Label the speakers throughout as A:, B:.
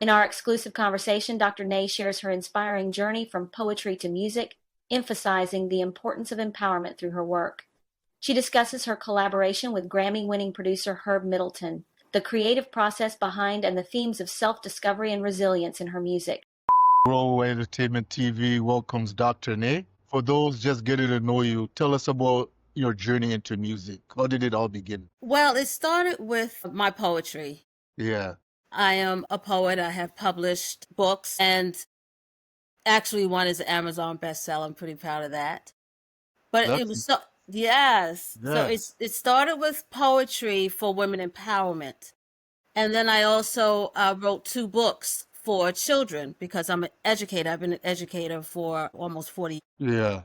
A: In our exclusive conversation, Dr. Nay shares her inspiring journey from poetry to music, emphasizing the importance of empowerment through her work. She discusses her collaboration with Grammy-winning producer Herb Middleton, the creative process behind and the themes of self-discovery and resilience in her music.
B: Grow Entertainment TV welcomes Dr. Nay. For those just getting to know you, tell us about your journey into music. How did it all begin?
C: Well, it started with my poetry.
B: Yeah,
C: I am a poet. I have published books, and actually one is an Amazon bestseller. I'm pretty proud of that. But it
B: that's
C: was so yes. So
B: yeah.
C: it started with poetry for women empowerment. And then I also wrote two books for children because I'm an educator. I've been an educator for almost 40 years.
B: Yeah.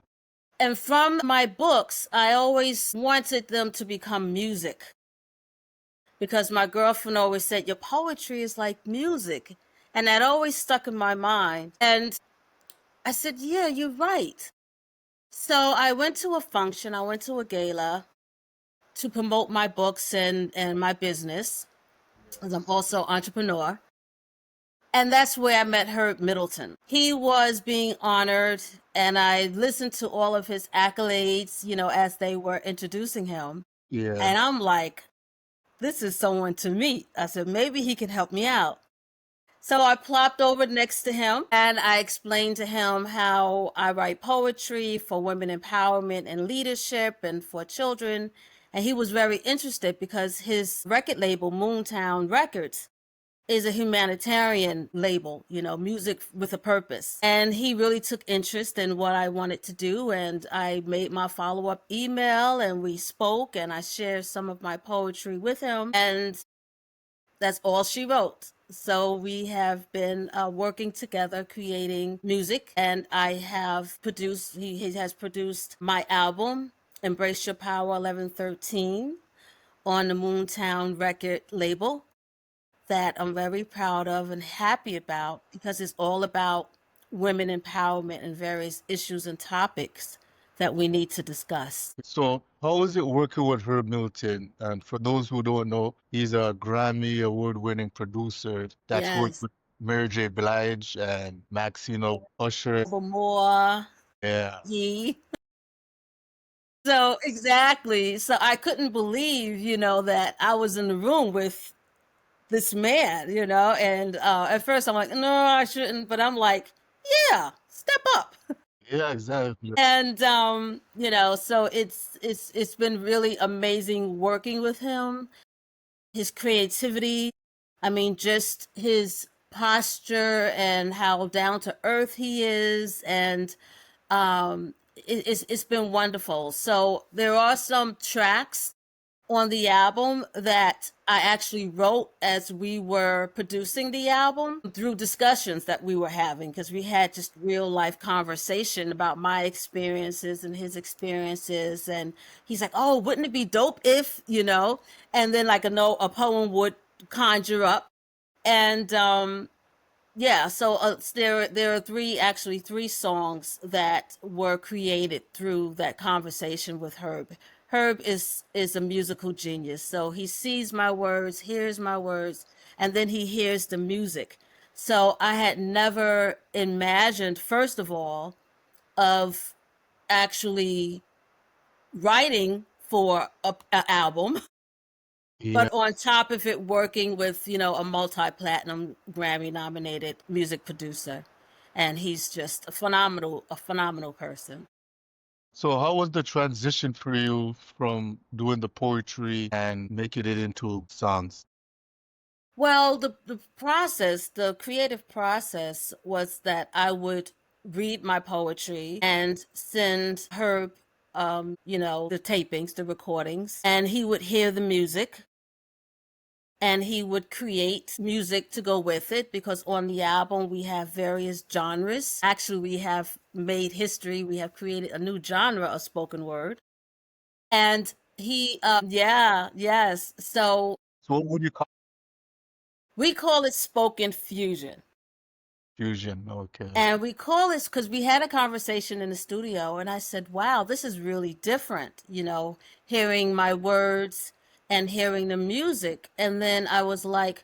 C: And from my books, I always wanted them to become music because my girlfriend always said, your poetry is like music. And that always stuck in my mind. And I said, yeah, you're right. So I went to a function, I went to a gala to promote my books and my business, because I'm also an entrepreneur. And that's where I met Herb Middleton. He was being honored, and I listened to all of his accolades, as they were introducing him.
B: Yeah.
C: And I'm like, this is someone to meet. I said, maybe he can help me out. So I plopped over next to him and I explained to him how I write poetry for women empowerment and leadership and for children. And he was very interested because his record label, Moontown Records, is a humanitarian label, music with a purpose. And he really took interest in what I wanted to do. And I made my follow-up email and we spoke and I shared some of my poetry with him. And that's all she wrote. So we have been working together creating music, and he has produced my album, Embrace Your Power 1113, on the Moontown record label that I'm very proud of and happy about because it's all about women empowerment and various issues and topics that we need to discuss.
B: So how is it working with Herb Middleton? And for those who don't know, he's a Grammy award-winning producer that's worked
C: Yes.
B: with Mary J. Blige and Maxine Usher.
C: More.
B: Yeah.
C: He. So exactly. So I couldn't believe, that I was in the room with this man, and at first I'm like, no, I shouldn't. But I'm like, yeah, step up.
B: Yeah, exactly.
C: And so it's been really amazing working with him. His creativity, I mean, just his posture and how down to earth he is, and it's been wonderful. So there are some tracks on the album that I actually wrote as we were producing the album through discussions that we were having because we had just real life conversation about my experiences and his experiences. And he's like, oh, wouldn't it be dope if, and then like a poem would conjure up. And yeah, so there are three songs that were created through that conversation with Herb. Herb is a musical genius, so he sees my words, hears my words, and then he hears the music. So I had never imagined, first of all, of actually writing for an album.
B: Yeah.
C: But on top of it, working with, a multi-platinum Grammy-nominated music producer. And he's just a phenomenal person.
B: So how was the transition for you from doing the poetry and making it into songs?
C: Well, the creative process was that I would read my poetry and send Herb, the tapings, the recordings, and he would hear the music. And he would create music to go with it because on the album we have various genres. Actually, we have made history. We have created a new genre of spoken word. And yes. So
B: So what would you call
C: we call it spoken fusion.
B: fusion? Okay.
C: And we call this because we had a conversation in the studio and I said, wow, this is really different, hearing my words and hearing the music. And then I was like,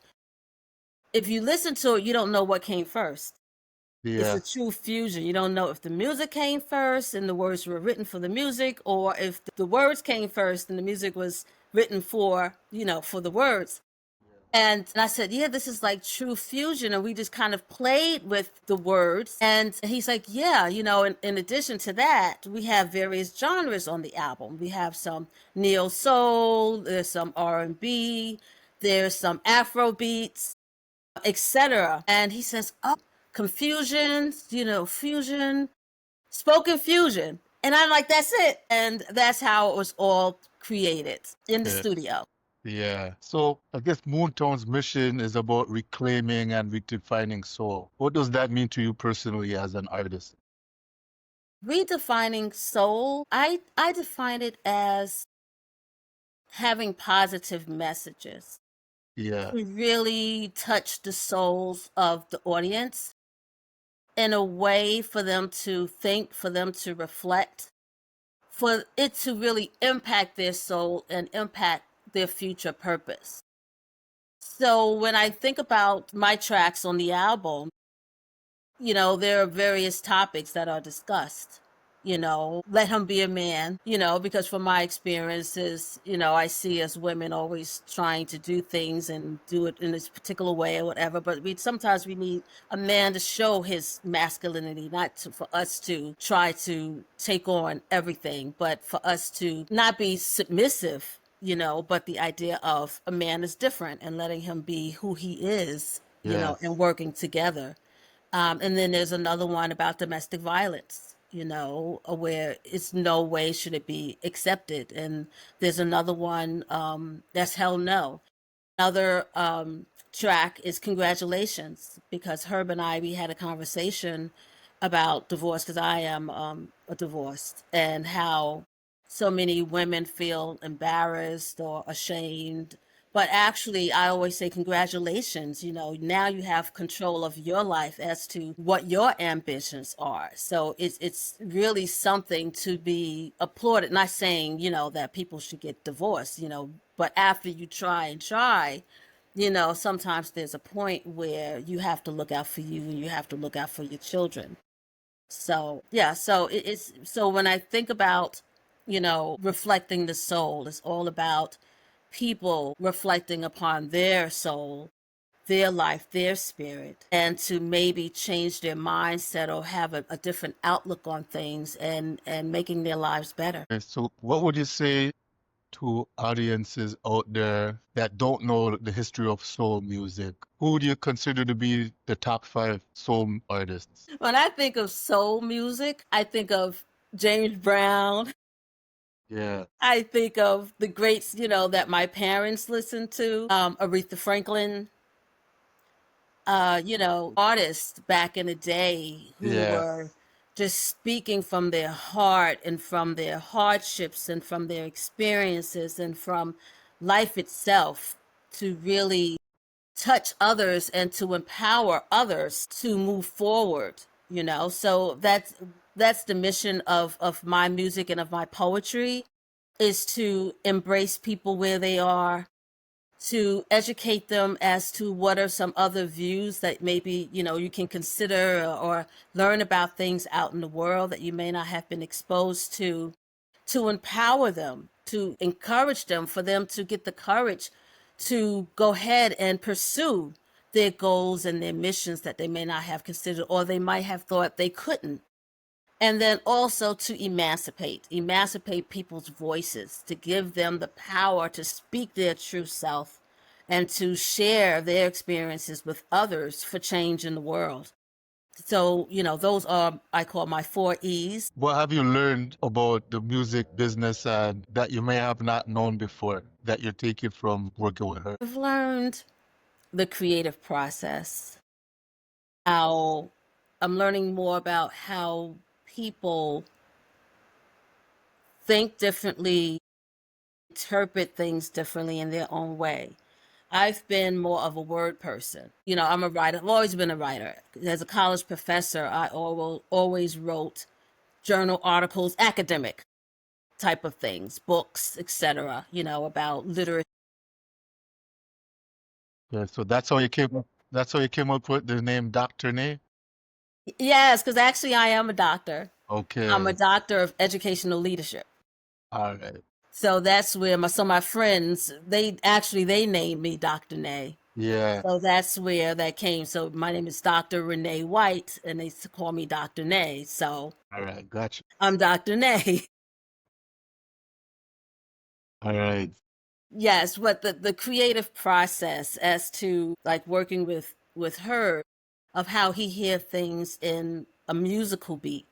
C: if you listen to it, you don't know what came first. It's
B: Yeah.
C: a true fusion. You don't know if the music came first and the words were written for the music, or if the words came first and the music was written for, for the words. And I said, yeah, this is like true fusion. And we just kind of played with the words. And he's like, yeah, in addition to that, we have various genres on the album. We have some neo soul, there's some R&B, there's some Afro beats, etc. And he says, oh, confusion, fusion, spoken fusion. And I'm like, that's it. And that's how it was all created in the
B: Yeah.
C: studio.
B: Yeah. So I guess Moontown's mission is about reclaiming and redefining soul. What does that mean to you personally as an artist?
C: Redefining soul, I define it as having positive messages
B: Yeah.
C: to really touch the souls of the audience in a way for them to think, for them to reflect, for it to really impact their soul and impact their future purpose. So when I think about my tracks on the album, there are various topics that are discussed. Let him be a man, because from my experiences, I see as women always trying to do things and do it in this particular way or whatever. But sometimes we need a man to show his masculinity, not for us to try to take on everything, but for us to not be submissive, but the idea of a man is different and letting him be who he is,
B: Yes.
C: and working together. And then there's another one about domestic violence, where it's no way should it be accepted. And there's another one that's Hell No. Another track is Congratulations, because Herb and we had a conversation about divorce, because I am a divorced, and how so many women feel embarrassed or ashamed. But actually, I always say congratulations. Now you have control of your life as to what your ambitions are. So it's really something to be applauded. Not saying, that people should get divorced, but after you try and try, sometimes there's a point where you have to look out for you and you have to look out for your children. So, yeah, so so when I think about, reflecting the soul, it's all about people reflecting upon their soul, their life, their spirit, and to maybe change their mindset or have a different outlook on things and making their lives better.
B: Okay, so what would you say to audiences out there that don't know the history of soul music? Who would you consider to be the top 5 soul artists?
C: When I think of soul music, I think of James Brown.
B: Yeah.
C: I think of the greats, that my parents listened to, Aretha Franklin, artists back in the day who
B: Yeah.
C: were just speaking from their heart and from their hardships and from their experiences and from life itself to really touch others and to empower others to move forward, So that's the mission of my music and of my poetry, is to embrace people where they are, to educate them as to what are some other views that maybe, you can consider, or learn about things out in the world that you may not have been exposed to empower them, to encourage them, for them to get the courage to go ahead and pursue their goals and their missions that they may not have considered, or they might have thought they couldn't. And then also to emancipate people's voices, to give them the power to speak their true self and to share their experiences with others for change in the world. So, those are, I call my 4 E's.
B: What have you learned about the music business and that you may have not known before that you're taking from working with her?
C: I've learned the creative process, how I'm learning more about how people think differently, interpret things differently in their own way. I've been more of a word person. I'm a writer. I've always been a writer. As a college professor, I always wrote journal articles, academic type of things, books, etc., about literature.
B: Yeah, so that's how you came up. That's how you came up with the name Dr. Nay?
C: Yes, because actually I am a doctor. I'm a
B: Okay.
C: doctor of educational leadership.
B: All right.
C: So that's where my friends, they named me Dr. Nay.
B: Yeah.
C: So that's where that came. So my name is Dr. Renee White, and they call me Dr. Nay. So
B: All right. Gotcha.
C: I'm Dr. Nay.
B: All right.
C: Yes, but the creative process as to like working with her of how he hear things in a musical beat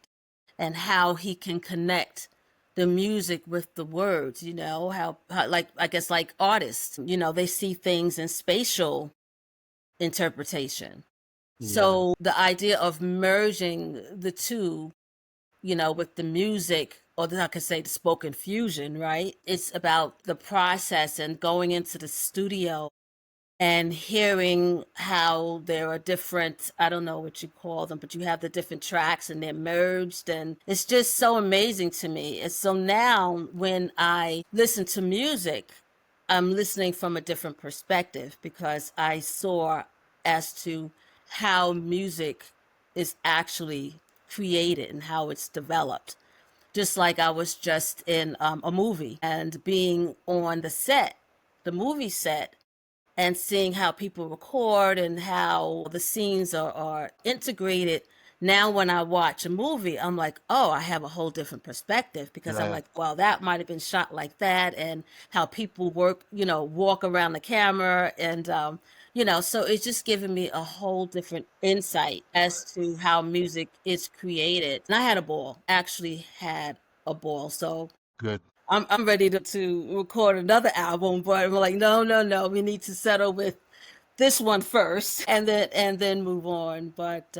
C: and how he can connect the music with the words, how like I guess like artists, they see things in spatial interpretation.
B: Yeah.
C: So the idea of merging the two, with the music, or I could say the spoken fusion, right? It's about the process and going into the studio and hearing how there are different, I don't know what you call them, but you have the different tracks and they're merged. And it's just so amazing to me. And so now when I listen to music, I'm listening from a different perspective because I saw as to how music is actually created and how it's developed. Just like I was just in a movie and being on the movie set, and seeing how people record and how the scenes are integrated. Now, when I watch a movie, I'm like, oh, I have a whole different perspective because I'm
B: Right.
C: like, well, that might have been shot like that, and how people work, walk around the camera. And, so it's just giving me a whole different insight as to how music is created. And I had a ball, actually had a ball. So
B: Good.
C: I'm ready to record another album, but I'm like, no, no, no. We need to settle with this one first, and then move on. But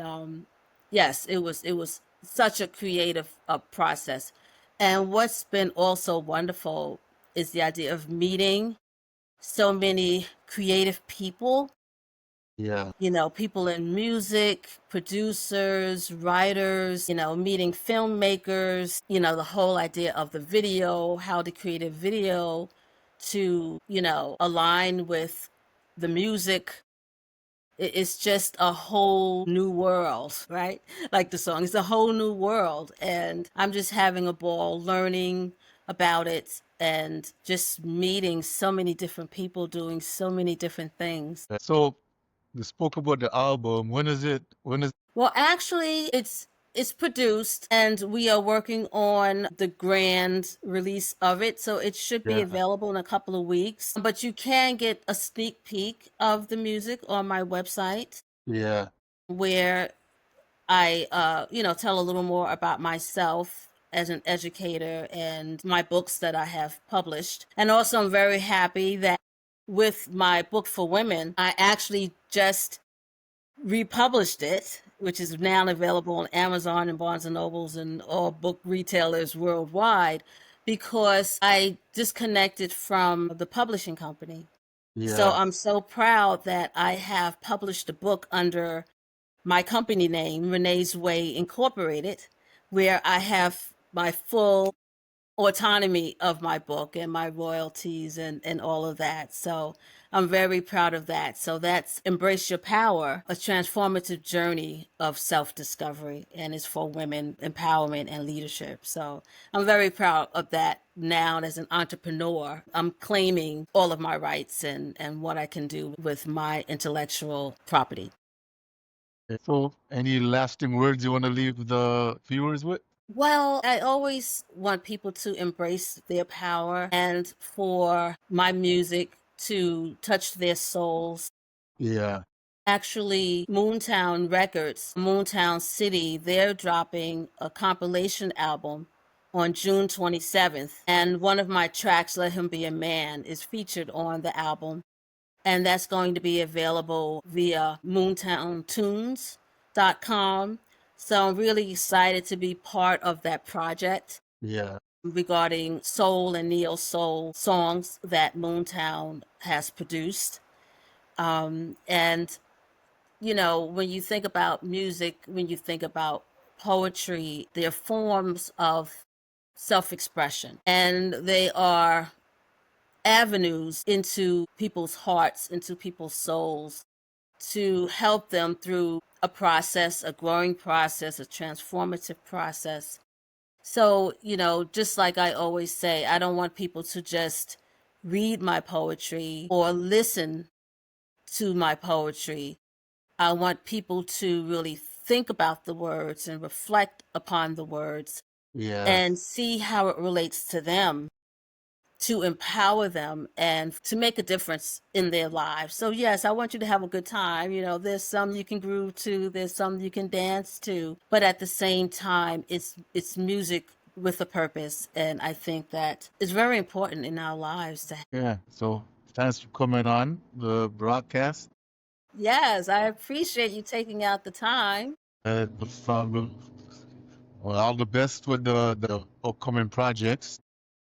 C: yes, it was such a creative process, and what's been also wonderful is the idea of meeting so many creative people,
B: Yeah.
C: people in music, producers, writers, meeting filmmakers, the whole idea of the video, how to create a video to, align with the music. It's just a whole new world, right? Like the song, it's a whole new world. And I'm just having a ball learning about it and just meeting so many different people doing so many different things.
B: So you spoke about the album. When is it? When is?
C: Well, actually, it's produced and we are working on the grand release of it. So it should be
B: Yeah.
C: available in a couple of weeks. But you can get a sneak peek of the music on my website
B: Yeah.
C: where I tell a little more about myself as an educator and my books that I have published. And also I'm very happy that with my book for women, I actually just republished it, which is now available on Amazon and Barnes and Nobles and all book retailers worldwide, because I disconnected from the publishing company. So
B: Yeah.
C: I'm so proud that I have published a book under my company name, Renee's Way Incorporated, where I have my full autonomy of my book and my royalties and all of that. So I'm very proud of that. So that's Embrace Your Power, a transformative journey of self-discovery, and it's for women empowerment and leadership. So I'm very proud of that. Now as an entrepreneur, I'm claiming all of my rights and what I can do with my intellectual property.
B: So any lasting words you want to leave the viewers with?
C: Well, I always want people to embrace their power and for my music to touch their souls.
B: Yeah.
C: Actually, Moontown Records, Moontown City, they're dropping a compilation album on June 27th. And one of my tracks, Let Him Be a Man, is featured on the album. And that's going to be available via moontowntunes.com. So I'm really excited to be part of that project
B: Yeah.
C: regarding soul and neo soul songs that Moontown has produced. And, when you think about music, when you think about poetry, they're forms of self expression and they are avenues into people's hearts, into people's souls. to help them through a process, a growing process, a transformative process. So, just like I always say, I don't want people to just read my poetry or listen to my poetry. I want people to really think about the words and reflect upon the words and
B: Yes.
C: see how it relates to them, to empower them and to make a difference in their lives. So yes, I want you to have a good time. There's some you can groove to, there's some you can dance to, but at the same time, it's music with a purpose, and I think that is very important in our lives to.
B: Yeah. So thanks for coming on the broadcast.
C: Yes, I appreciate you taking out the time.
B: Well, all the best with the upcoming projects.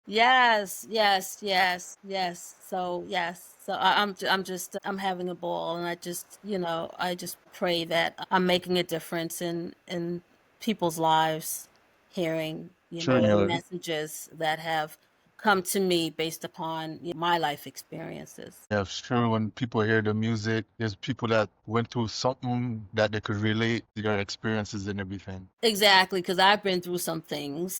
C: Yes, yes, yes, yes. So yes, so I'm having a ball, and I just pray that I'm making a difference in people's lives, hearing
B: Sure,
C: the
B: Neil.
C: messages that have come to me based upon my life experiences.
B: Yeah, sure. When people hear the music, there's people that went through something that they could relate to their experiences and everything.
C: Exactly, because I've been through some things.